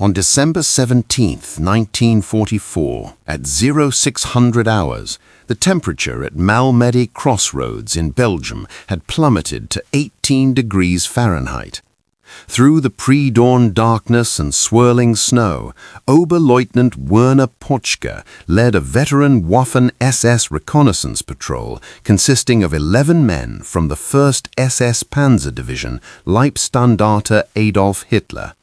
On December 17, 1944, at 0600 hours, the temperature at Malmedy Crossroads in Belgium had plummeted to 18 degrees Fahrenheit. Through the pre-dawn darkness and swirling snow, Oberleutnant Werner Potschke led a veteran Waffen SS reconnaissance patrol consisting of 11 men from the 1st SS Panzer Division, Leibstandarte Adolf Hitler.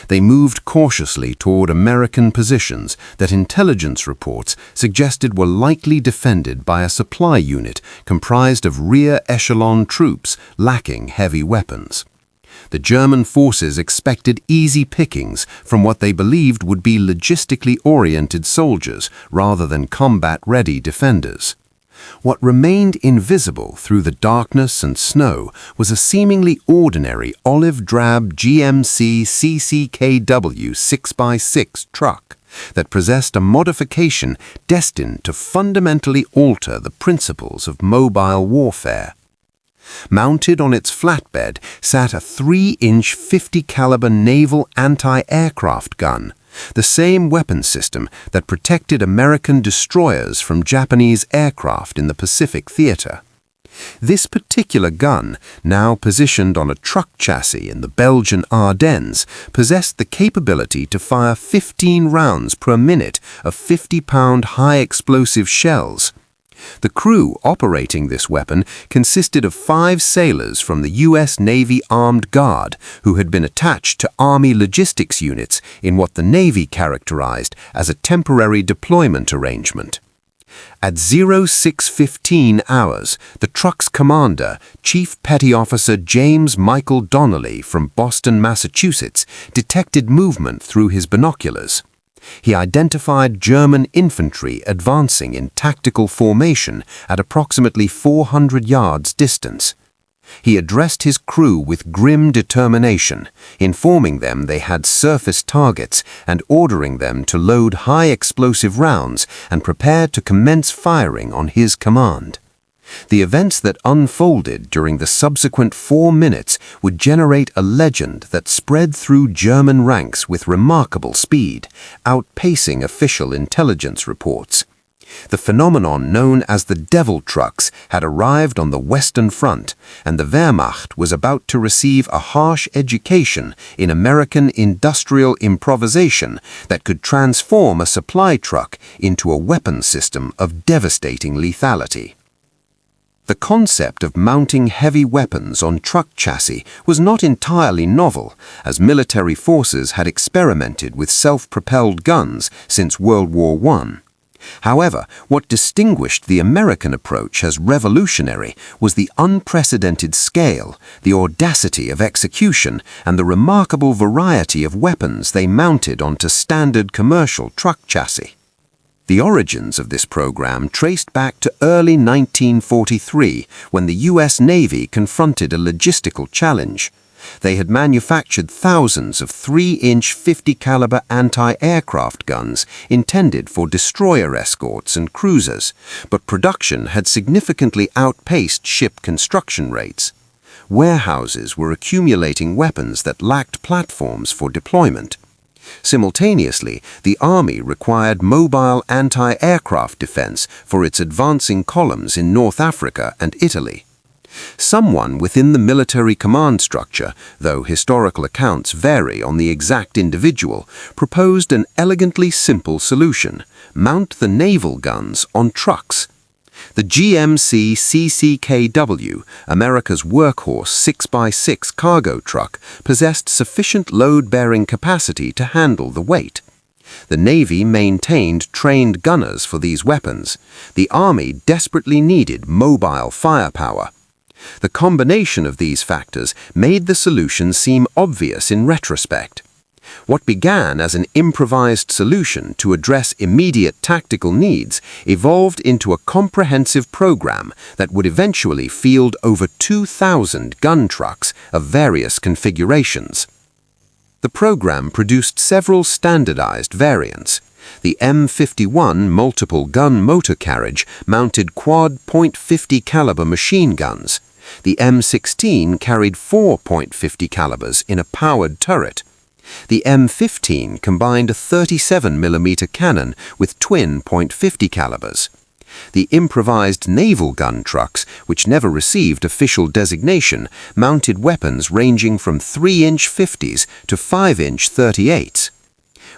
They moved cautiously toward American positions that intelligence reports suggested were likely defended by a supply unit comprised of rear echelon troops lacking heavy weapons. The German forces expected easy pickings from what they believed would be logistically oriented soldiers rather than combat-ready defenders. What remained invisible through the darkness and snow was a seemingly ordinary olive-drab GMC CCKW 6x6 truck that possessed a modification destined to fundamentally alter the principles of mobile warfare. Mounted on its flatbed sat a 3-inch 50-caliber naval anti-aircraft gun, the same weapon system that protected American destroyers from Japanese aircraft in the Pacific Theater. This particular gun, now positioned on a truck chassis in the Belgian Ardennes, possessed the capability to fire 15 rounds per minute of 50-pound high-explosive shells. The crew operating this weapon consisted of 5 sailors from the U.S. Navy Armed Guard who had been attached to Army logistics units in what the Navy characterized as a temporary deployment arrangement. At 0615 hours, the truck's commander, Chief Petty Officer James Michael Donnelly from Boston, Massachusetts, detected movement through his binoculars. He identified German infantry advancing in tactical formation at approximately 400 yards distance. He addressed his crew with grim determination, informing them they had surface targets and ordering them to load high-explosive rounds and prepare to commence firing on his command. The events that unfolded during the subsequent 4 minutes would generate a legend that spread through German ranks with remarkable speed, outpacing official intelligence reports. The phenomenon known as the Devil Trucks had arrived on the Western Front, and the Wehrmacht was about to receive a harsh education in American industrial improvisation that could transform a supply truck into a weapon system of devastating lethality. The concept of mounting heavy weapons on truck chassis was not entirely novel, as military forces had experimented with self-propelled guns since World War I. However, what distinguished the American approach as revolutionary was the unprecedented scale, the audacity of execution, and the remarkable variety of weapons they mounted onto standard commercial truck chassis. The origins of this program traced back to early 1943, when the U.S. Navy confronted a logistical challenge. They had manufactured thousands of 3-inch 50-caliber anti-aircraft guns intended for destroyer escorts and cruisers, but production had significantly outpaced ship construction rates. Warehouses were accumulating weapons that lacked platforms for deployment. Simultaneously, the Army required mobile anti-aircraft defense for its advancing columns in North Africa and Italy. Someone within the military command structure, though historical accounts vary on the exact individual, proposed an elegantly simple solution: mount the naval guns on trucks. The GMC CCKW, America's workhorse 6x6 cargo truck, possessed sufficient load-bearing capacity to handle the weight. The Navy maintained trained gunners for these weapons. The Army desperately needed mobile firepower. The combination of these factors made the solution seem obvious in retrospect. What began as an improvised solution to address immediate tactical needs evolved into a comprehensive program that would eventually field over 2,000 gun trucks of various configurations. The program produced several standardized variants. The M51 multiple gun motor carriage mounted quad .50 caliber machine guns. The M16 carried 4 .50 calibers in a powered turret. The M15 combined a 37mm cannon with twin .50 calibers. The improvised naval gun trucks, which never received official designation, mounted weapons ranging from 3-inch 50s to 5-inch 38s.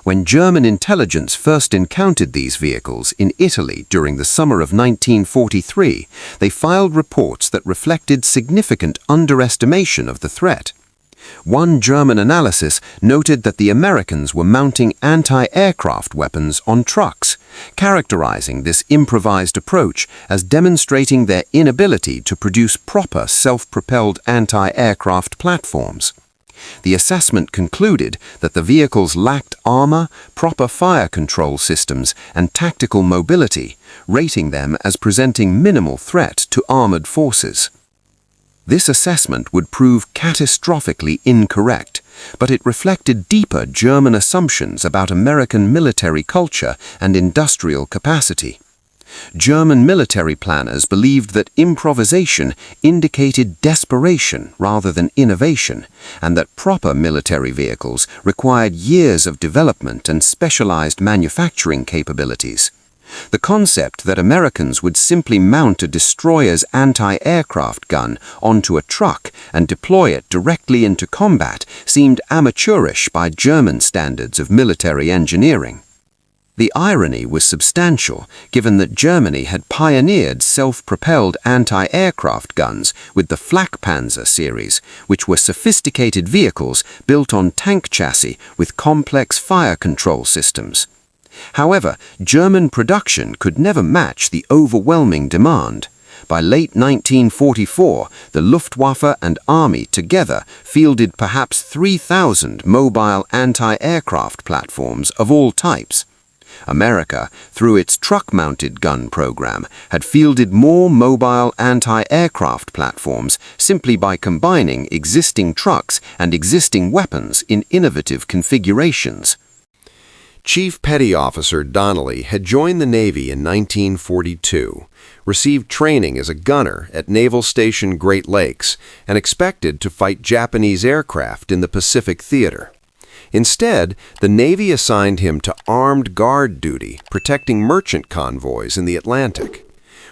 When German intelligence first encountered these vehicles in Italy during the summer of 1943, they filed reports that reflected significant underestimation of the threat. One German analysis noted that the Americans were mounting anti-aircraft weapons on trucks, characterizing this improvised approach as demonstrating their inability to produce proper self-propelled anti-aircraft platforms. The assessment concluded that the vehicles lacked armor, proper fire control systems, and tactical mobility, rating them as presenting minimal threat to armored forces. This assessment would prove catastrophically incorrect, but it reflected deeper German assumptions about American military culture and industrial capacity. German military planners believed that improvisation indicated desperation rather than innovation, and that proper military vehicles required years of development and specialized manufacturing capabilities. The concept that Americans would simply mount a destroyer's anti-aircraft gun onto a truck and deploy it directly into combat seemed amateurish by German standards of military engineering. The irony was substantial, given that Germany had pioneered self-propelled anti-aircraft guns with the Flakpanzer series, which were sophisticated vehicles built on tank chassis with complex fire control systems. However, German production could never match the overwhelming demand. By late 1944, the Luftwaffe and Army together fielded perhaps 3,000 mobile anti-aircraft platforms of all types. America, through its truck-mounted gun program, had fielded more mobile anti-aircraft platforms simply by combining existing trucks and existing weapons in innovative configurations. Chief Petty Officer Donnelly had joined the Navy in 1942, received training as a gunner at Naval Station Great Lakes, and expected to fight Japanese aircraft in the Pacific Theater. Instead, the Navy assigned him to armed guard duty, protecting merchant convoys in the Atlantic.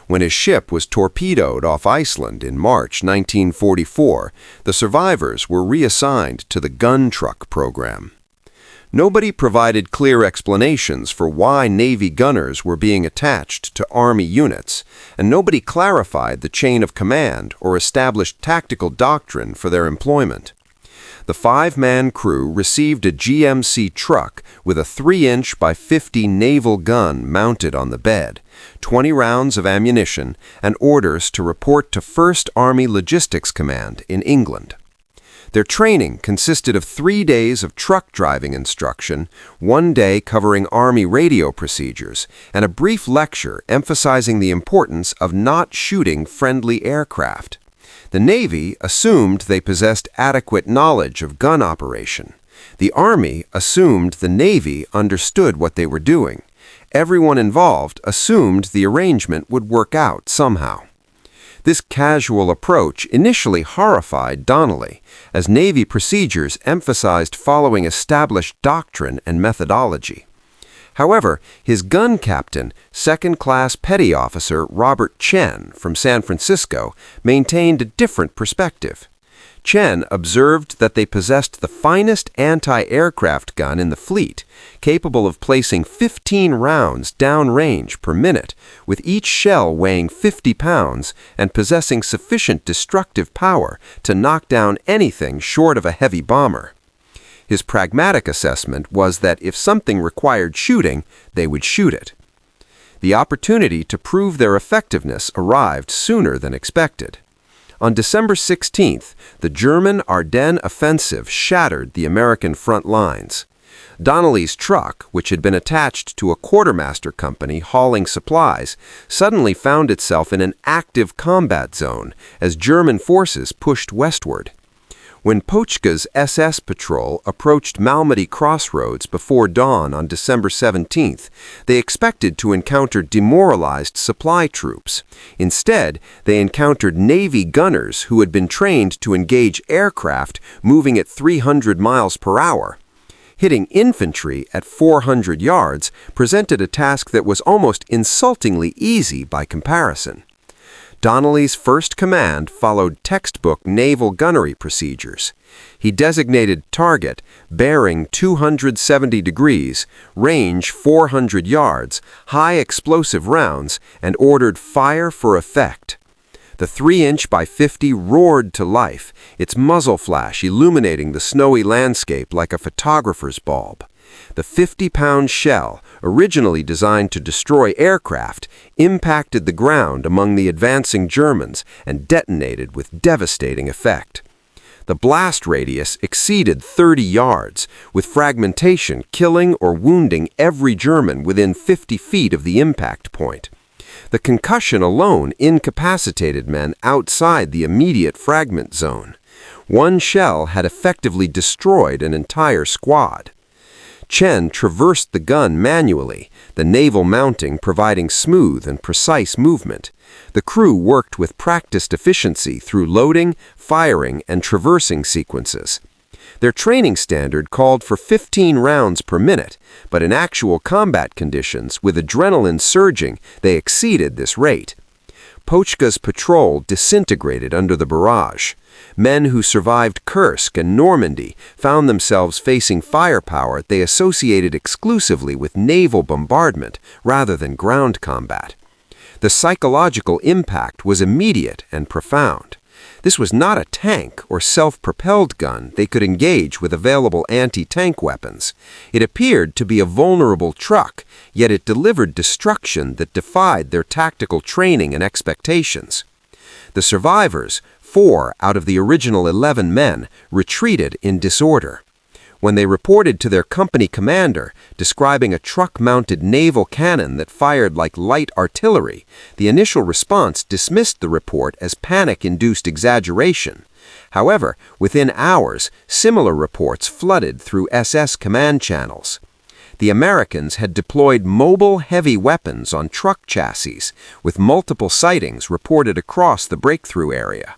When his ship was torpedoed off Iceland in March 1944, the survivors were reassigned to the gun truck program. Nobody provided clear explanations for why Navy gunners were being attached to Army units, and nobody clarified the chain of command or established tactical doctrine for their employment. The 5-man crew received a GMC truck with a 3-inch by 50 naval gun mounted on the bed, 20 rounds of ammunition, and orders to report to 1st Army Logistics Command in England. Their training consisted of 3 days of truck driving instruction, 1 day covering Army radio procedures, and a brief lecture emphasizing the importance of not shooting friendly aircraft. The Navy assumed they possessed adequate knowledge of gun operation. The Army assumed the Navy understood what they were doing. Everyone involved assumed the arrangement would work out somehow. This casual approach initially horrified Donnelly, as Navy procedures emphasized following established doctrine and methodology. However, his gun captain, 2nd Class Petty Officer Robert Chen from San Francisco, maintained a different perspective. Chen observed that they possessed the finest anti-aircraft gun in the fleet, capable of placing 15 rounds downrange per minute, with each shell weighing 50 pounds and possessing sufficient destructive power to knock down anything short of a heavy bomber. His pragmatic assessment was that if something required shooting, they would shoot it. The opportunity to prove their effectiveness arrived sooner than expected. On December 16th, the German Ardennes offensive shattered the American front lines. Donnelly's truck, which had been attached to a quartermaster company hauling supplies, suddenly found itself in an active combat zone as German forces pushed westward. When Pochka's SS patrol approached Malmedy Crossroads before dawn on December 17th, they expected to encounter demoralized supply troops. Instead, they encountered Navy gunners who had been trained to engage aircraft moving at 300 miles per hour. Hitting infantry at 400 yards presented a task that was almost insultingly easy by comparison. Donnelly's first command followed textbook naval gunnery procedures. He designated target, bearing 270 degrees, range 400 yards, high explosive rounds, and ordered fire for effect. The 3-inch by 50 roared to life, its muzzle flash illuminating the snowy landscape like a photographer's bulb. The 50-pound shell, originally designed to destroy aircraft, impacted the ground among the advancing Germans and detonated with devastating effect. The blast radius exceeded 30 yards, with fragmentation killing or wounding every German within 50 feet of the impact point. The concussion alone incapacitated men outside the immediate fragment zone. One shell had effectively destroyed an entire squad. Chen traversed the gun manually, the naval mounting providing smooth and precise movement. The crew worked with practiced efficiency through loading, firing, and traversing sequences. Their training standard called for 15 rounds per minute, but in actual combat conditions, with adrenaline surging, they exceeded this rate. Pochka's patrol disintegrated under the barrage. Men who survived Kursk and Normandy found themselves facing firepower they associated exclusively with naval bombardment rather than ground combat. The psychological impact was immediate and profound. This was not a tank or self-propelled gun they could engage with available anti-tank weapons. It appeared to be a vulnerable truck, yet it delivered destruction that defied their tactical training and expectations. The survivors, 4 out of the original 11 men, retreated in disorder. When they reported to their company commander, describing a truck-mounted naval cannon that fired like light artillery, the initial response dismissed the report as panic-induced exaggeration. However, within hours, similar reports flooded through SS command channels. The Americans had deployed mobile heavy weapons on truck chassis, with multiple sightings reported across the breakthrough area.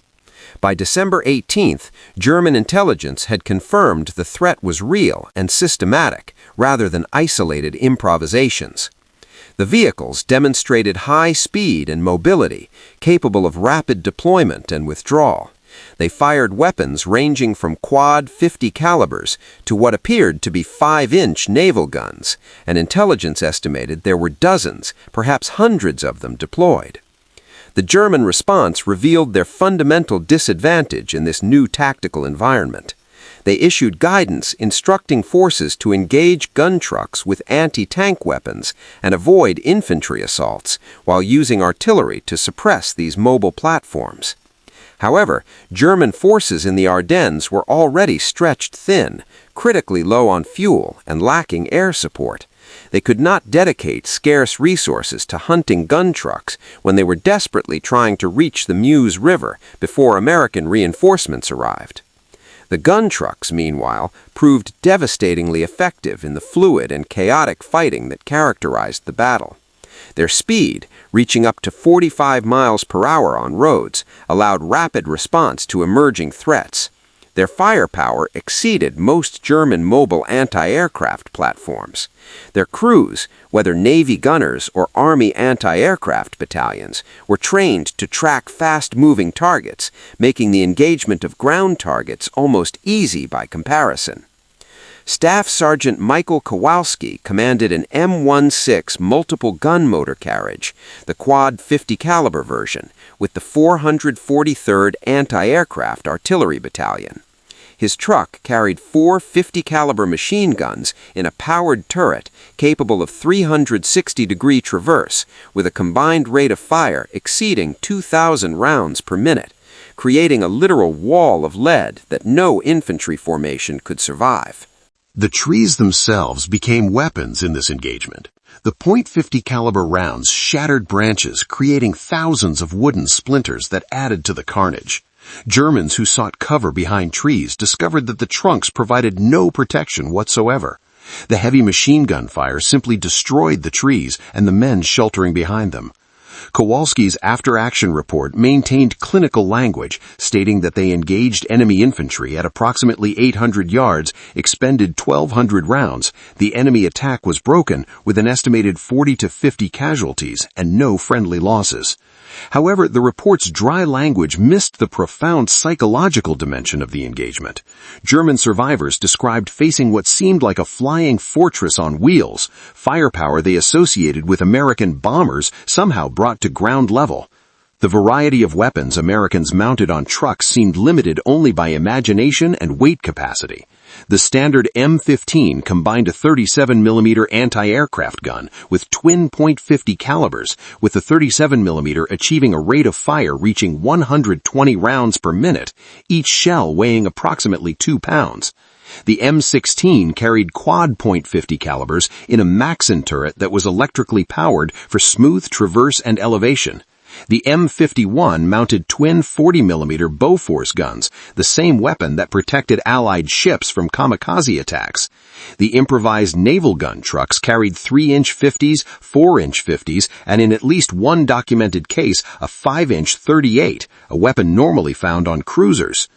By December 18th, German intelligence had confirmed the threat was real and systematic, rather than isolated improvisations. The vehicles demonstrated high speed and mobility, capable of rapid deployment and withdrawal. They fired weapons ranging from quad 50 calibers to what appeared to be 5-inch naval guns, and intelligence estimated there were dozens, perhaps hundreds of them deployed. The German response revealed their fundamental disadvantage in this new tactical environment. They issued guidance instructing forces to engage gun trucks with anti-tank weapons and avoid infantry assaults, while using artillery to suppress these mobile platforms. However, German forces in the Ardennes were already stretched thin, critically low on fuel, and lacking air support. They could not dedicate scarce resources to hunting gun trucks when they were desperately trying to reach the Meuse River before American reinforcements arrived. The gun trucks, meanwhile, proved devastatingly effective in the fluid and chaotic fighting that characterized the battle. Their speed, reaching up to 45 miles per hour on roads, allowed rapid response to emerging threats. Their firepower exceeded most German mobile anti-aircraft platforms. Their crews, whether Navy gunners or Army anti-aircraft battalions, were trained to track fast-moving targets, making the engagement of ground targets almost easy by comparison. Staff Sergeant Michael Kowalski commanded an M16 multiple gun motor carriage, the quad 50 caliber version, with the 443rd Anti-Aircraft Artillery Battalion. His truck carried 4 50 caliber machine guns in a powered turret capable of 360-degree traverse, with a combined rate of fire exceeding 2,000 rounds per minute, creating a literal wall of lead that no infantry formation could survive. The trees themselves became weapons in this engagement. The .50 caliber rounds shattered branches, creating thousands of wooden splinters that added to the carnage. Germans who sought cover behind trees discovered that the trunks provided no protection whatsoever. The heavy machine gun fire simply destroyed the trees and the men sheltering behind them. Kowalski's after-action report maintained clinical language, stating that they engaged enemy infantry at approximately 800 yards, expended 1,200 rounds. The enemy attack was broken, with an estimated 40 to 50 casualties and no friendly losses. However, the report's dry language missed the profound psychological dimension of the engagement. German survivors described facing what seemed like a flying fortress on wheels, firepower they associated with American bombers somehow brought to ground level. The variety of weapons Americans mounted on trucks seemed limited only by imagination and weight capacity. The standard M15 combined a 37mm anti-aircraft gun with twin .50 calibers, with the 37mm achieving a rate of fire reaching 120 rounds per minute, each shell weighing approximately 2 pounds. The M16 carried quad .50 calibers in a Maxim turret that was electrically powered for smooth traverse and elevation. The M51 mounted twin 40mm Bofors guns, the same weapon that protected Allied ships from kamikaze attacks. The improvised naval gun trucks carried 3-inch 50s, 4-inch 50s, and in at least one documented case, a 5-inch 38, a weapon normally found on cruisers.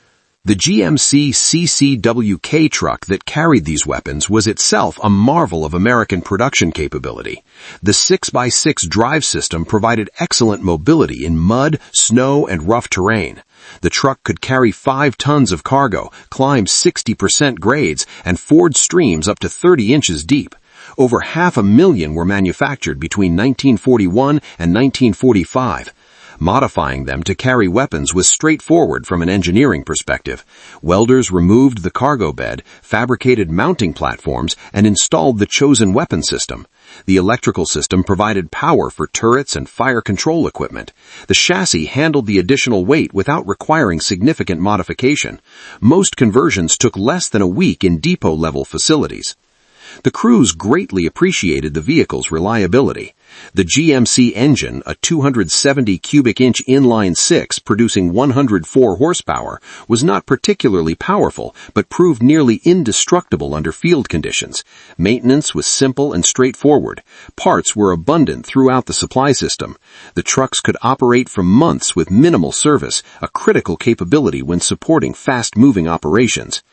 The GMC CCWK truck that carried these weapons was itself a marvel of American production capability. The 6x6 drive system provided excellent mobility in mud, snow, and rough terrain. The truck could carry 5 tons of cargo, climb 60% grades, and ford streams up to 30 inches deep. Over 500,000 were manufactured between 1941 and 1945. Modifying them to carry weapons was straightforward from an engineering perspective. Welders removed the cargo bed, fabricated mounting platforms, and installed the chosen weapon system. The electrical system provided power for turrets and fire control equipment. The chassis handled the additional weight without requiring significant modification. Most conversions took less than a week in depot-level facilities. The crews greatly appreciated the vehicle's reliability. The GMC engine, a 270 cubic inch inline-six producing 104 horsepower, was not particularly powerful, but proved nearly indestructible under field conditions. Maintenance was simple and straightforward. Parts were abundant throughout the supply system. The trucks could operate for months with minimal service, a critical capability when supporting fast-moving operations.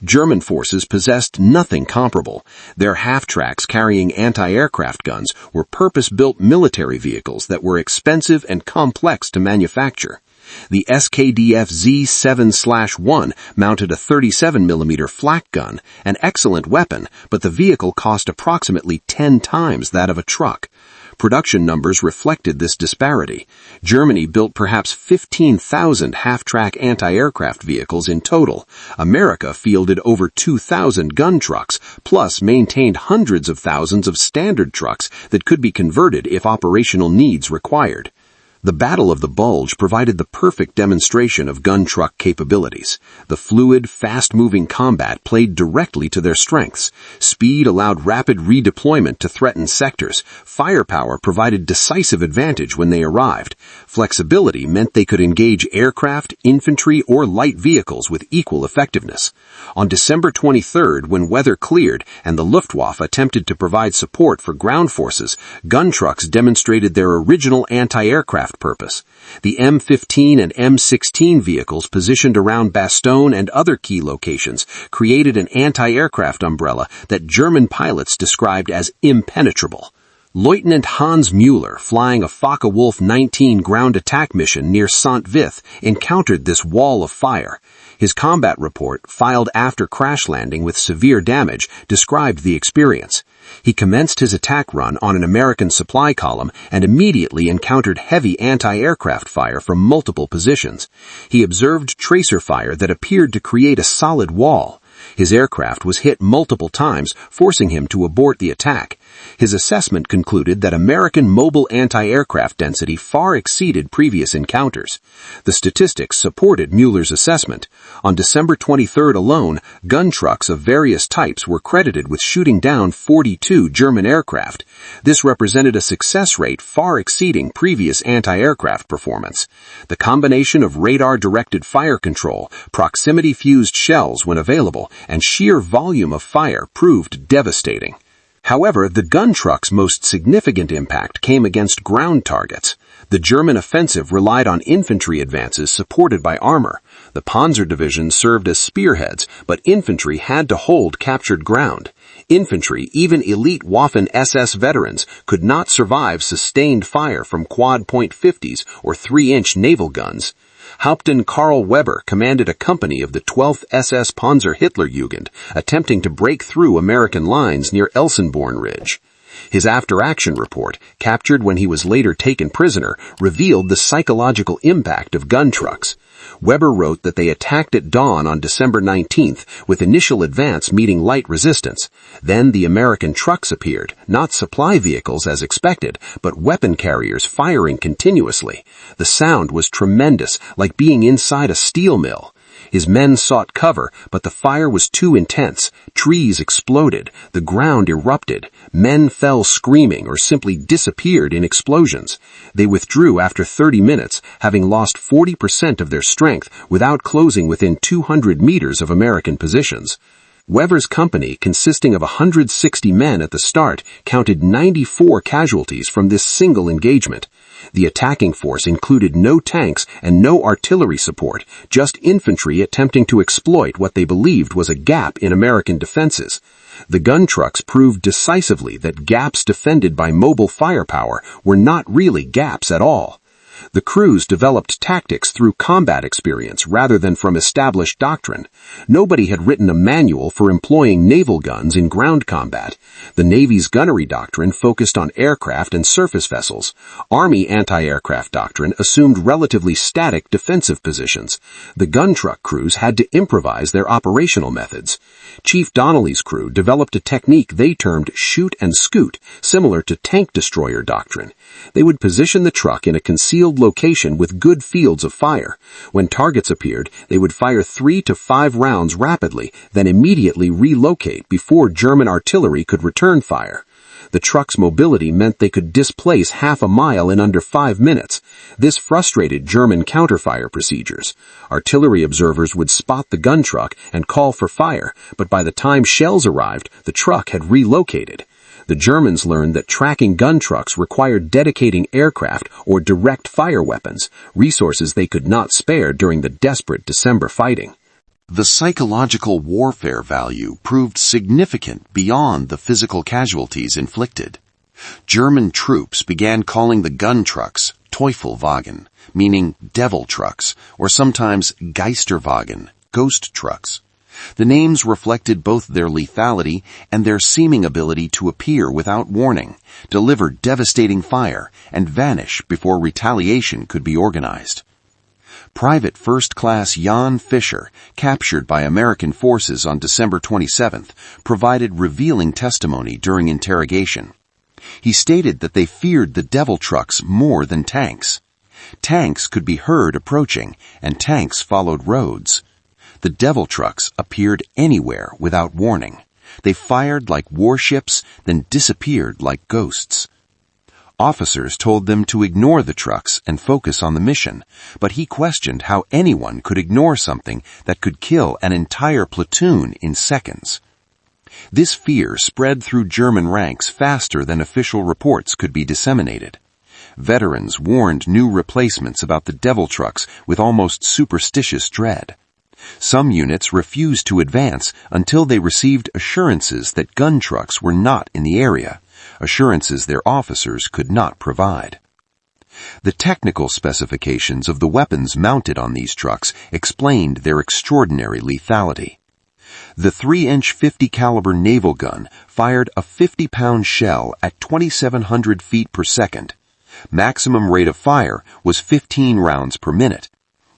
German forces possessed nothing comparable. Their half-tracks carrying anti-aircraft guns were purpose-built military vehicles that were expensive and complex to manufacture. The SKDF Z7/1 mounted a 37mm flak gun, an excellent weapon, but the vehicle cost approximately 10 times that of a truck. Production numbers reflected this disparity. Germany built perhaps 15,000 half-track anti-aircraft vehicles in total. America fielded over 2,000 gun trucks, plus maintained hundreds of thousands of standard trucks that could be converted if operational needs required. The Battle of the Bulge provided the perfect demonstration of gun truck capabilities. The fluid, fast-moving combat played directly to their strengths. Speed allowed rapid redeployment to threatened sectors. Firepower provided decisive advantage when they arrived. Flexibility meant they could engage aircraft, infantry, or light vehicles with equal effectiveness. On December 23rd, when weather cleared and the Luftwaffe attempted to provide support for ground forces, gun trucks demonstrated their original anti-aircraft purpose. The M15 and M16 vehicles positioned around Bastogne and other key locations created an anti-aircraft umbrella that German pilots described as impenetrable. Lieutenant Hans Müller, flying a Focke-Wulf 19 ground attack mission near Saint-Vith, encountered this wall of fire. His combat report, filed after crash landing with severe damage, described the experience. He commenced his attack run on an American supply column and immediately encountered heavy anti-aircraft fire from multiple positions. He observed tracer fire that appeared to create a solid wall. His aircraft was hit multiple times, forcing him to abort the attack. His assessment concluded that American mobile anti-aircraft density far exceeded previous encounters. The statistics supported Müller's assessment. On December 23rd alone, gun trucks of various types were credited with shooting down 42 German aircraft. This represented a success rate far exceeding previous anti-aircraft performance. The combination of radar-directed fire control, proximity-fused shells when available, and sheer volume of fire proved devastating. However, the gun truck's most significant impact came against ground targets. The German offensive relied on infantry advances supported by armor. The Panzer Division served as spearheads, but infantry had to hold captured ground. Infantry, even elite Waffen-SS veterans, could not survive sustained fire from quad .50s or 3-inch naval guns. Hauptmann Karl Weber commanded a company of the 12th SS Panzer Hitlerjugend, attempting to break through American lines near Elsenborn Ridge. His after-action report, captured when he was later taken prisoner, revealed the psychological impact of gun trucks. Weber wrote that they attacked at dawn on December 19th, with initial advance meeting light resistance. Then the American trucks appeared, not supply vehicles as expected, but weapon carriers firing continuously. The sound was tremendous, like being inside a steel mill. His men sought cover, but the fire was too intense. Trees exploded, the ground erupted, men fell screaming or simply disappeared in explosions. They withdrew after 30 minutes, having lost 40% of their strength without closing within 200 meters of American positions. Weber's company, consisting of 160 men at the start, counted 94 casualties from this single engagement. The attacking force included no tanks and no artillery support, just infantry attempting to exploit what they believed was a gap in American defenses. The gun trucks proved decisively that gaps defended by mobile firepower were not really gaps at all. The crews developed tactics through combat experience rather than from established doctrine. Nobody had written a manual for employing naval guns in ground combat. The Navy's gunnery doctrine focused on aircraft and surface vessels. Army anti-aircraft doctrine assumed relatively static defensive positions. The gun truck crews had to improvise their operational methods. Chief Donnelly's crew developed a technique they termed shoot and scoot, similar to tank destroyer doctrine. They would position the truck in a concealed location with good fields of fire. When targets appeared, they would fire 3 to 5 rounds rapidly, then immediately relocate before German artillery could return fire. The truck's mobility meant they could displace half a mile in under 5 minutes. This frustrated German counterfire procedures. Artillery observers would spot the gun truck and call for fire, but by the time shells arrived, the truck had relocated. The Germans learned that tracking gun trucks required dedicating aircraft or direct fire weapons, resources they could not spare during the desperate December fighting. The psychological warfare value proved significant beyond the physical casualties inflicted. German troops began calling the gun trucks Teufelwagen, meaning devil trucks, or sometimes Geisterwagen, ghost trucks. The names reflected both their lethality and their seeming ability to appear without warning, deliver devastating fire, and vanish before retaliation could be organized. Private First Class Jan Fischer, captured by American forces on December 27th, provided revealing testimony during interrogation. He stated that they feared the devil trucks more than tanks. Tanks could be heard approaching, and tanks followed roads. The devil trucks appeared anywhere without warning. They fired like warships, then disappeared like ghosts. Officers told them to ignore the trucks and focus on the mission, but he questioned how anyone could ignore something that could kill an entire platoon in seconds. This fear spread through German ranks faster than official reports could be disseminated. Veterans warned new replacements about the devil trucks with almost superstitious dread. Some units refused to advance until they received assurances that gun trucks were not in the area, assurances their officers could not provide. The technical specifications of the weapons mounted on these trucks explained their extraordinary lethality. The 3-inch 50 caliber naval gun fired a 50-pound shell at 2,700 feet per second. Maximum rate of fire was 15 rounds per minute.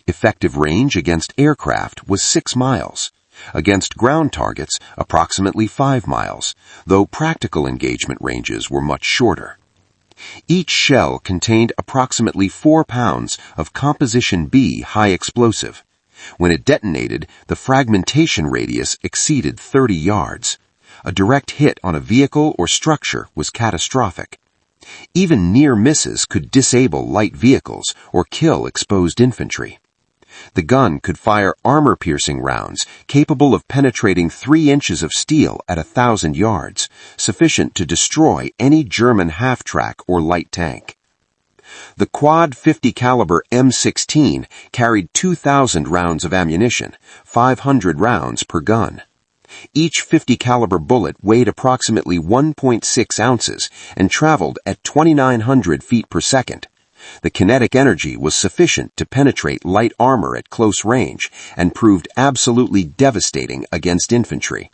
Effective range against aircraft was 6 miles. Against ground targets, approximately 5 miles, though practical engagement ranges were much shorter. Each shell contained approximately 4 pounds of Composition B high explosive. When it detonated, the fragmentation radius exceeded 30 yards. A direct hit on a vehicle or structure was catastrophic. Even near misses could disable light vehicles or kill exposed infantry. The gun could fire armor-piercing rounds capable of penetrating 3 inches of steel at 1,000 yards, sufficient to destroy any German half-track or light tank. The quad 50 caliber M16 carried 2,000 rounds of ammunition, 500 rounds per gun. Each 50 caliber bullet weighed approximately 1.6 ounces and traveled at 2,900 feet per second. The kinetic energy was sufficient to penetrate light armor at close range and proved absolutely devastating against infantry.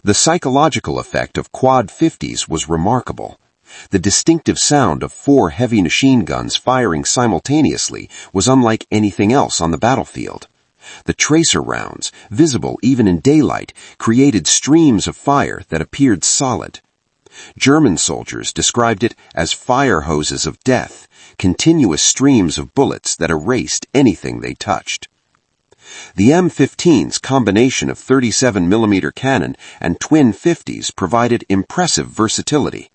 The psychological effect of quad 50s was remarkable. The distinctive sound of 4 heavy machine guns firing simultaneously was unlike anything else on the battlefield. The tracer rounds, visible even in daylight, created streams of fire that appeared solid. German soldiers described it as fire hoses of death, continuous streams of bullets that erased anything they touched. The M15's combination of 37mm cannon and twin 50s provided impressive versatility.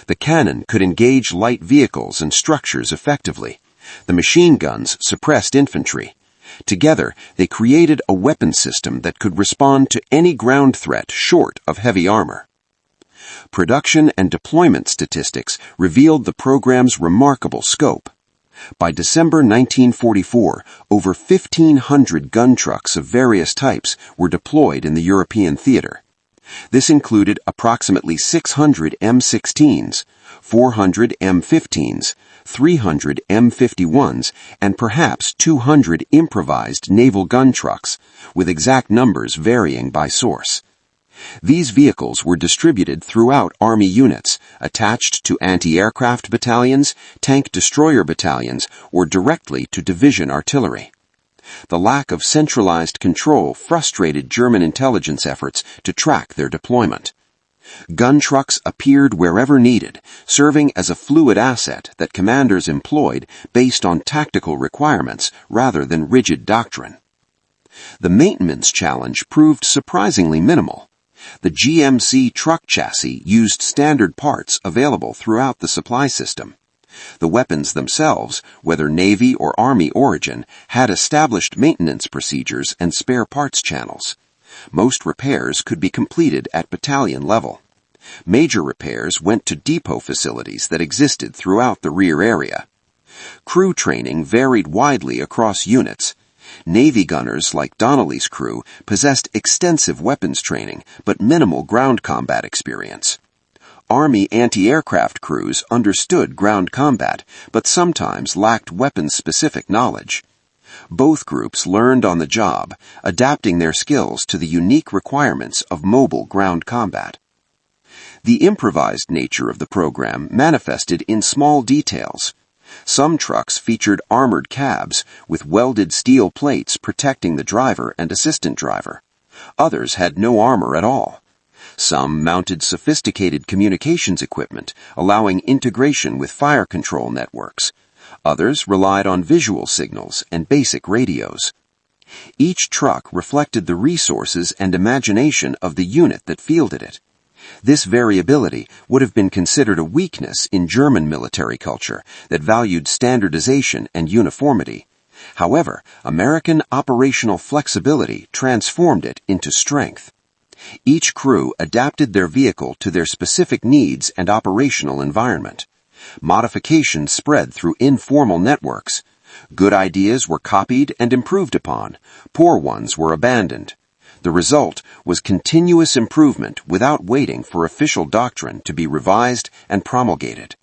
The cannon could engage light vehicles and structures effectively. The machine guns suppressed infantry. Together, they created a weapon system that could respond to any ground threat short of heavy armor. Production and deployment statistics revealed the program's remarkable scope. By December 1944, over 1,500 gun trucks of various types were deployed in the European theater. This included approximately 600 M16s, 400 M15s, 300 M51s, and perhaps 200 improvised naval gun trucks, with exact numbers varying by source. These vehicles were distributed throughout Army units, attached to anti-aircraft battalions, tank destroyer battalions, or directly to division artillery. The lack of centralized control frustrated German intelligence efforts to track their deployment. Gun trucks appeared wherever needed, serving as a fluid asset that commanders employed based on tactical requirements rather than rigid doctrine. The maintenance challenge proved surprisingly minimal. The GMC truck chassis used standard parts available throughout the supply system. The weapons themselves, whether Navy or Army origin, had established maintenance procedures and spare parts channels. Most repairs could be completed at battalion level. Major repairs went to depot facilities that existed throughout the rear area. Crew training varied widely across units. Navy gunners like Donnelly's crew possessed extensive weapons training but minimal ground combat experience. Army anti-aircraft crews understood ground combat but sometimes lacked weapons-specific knowledge. Both groups learned on the job, adapting their skills to the unique requirements of mobile ground combat. The improvised nature of the program manifested in small details. Some trucks featured armored cabs with welded steel plates protecting the driver and assistant driver. Others had no armor at all. Some mounted sophisticated communications equipment, allowing integration with fire control networks. Others relied on visual signals and basic radios. Each truck reflected the resources and imagination of the unit that fielded it. This variability would have been considered a weakness in German military culture that valued standardization and uniformity. However, American operational flexibility transformed it into strength. Each crew adapted their vehicle to their specific needs and operational environment. Modifications spread through informal networks. Good ideas were copied and improved upon. Poor ones were abandoned. The result was continuous improvement without waiting for official doctrine to be revised and promulgated.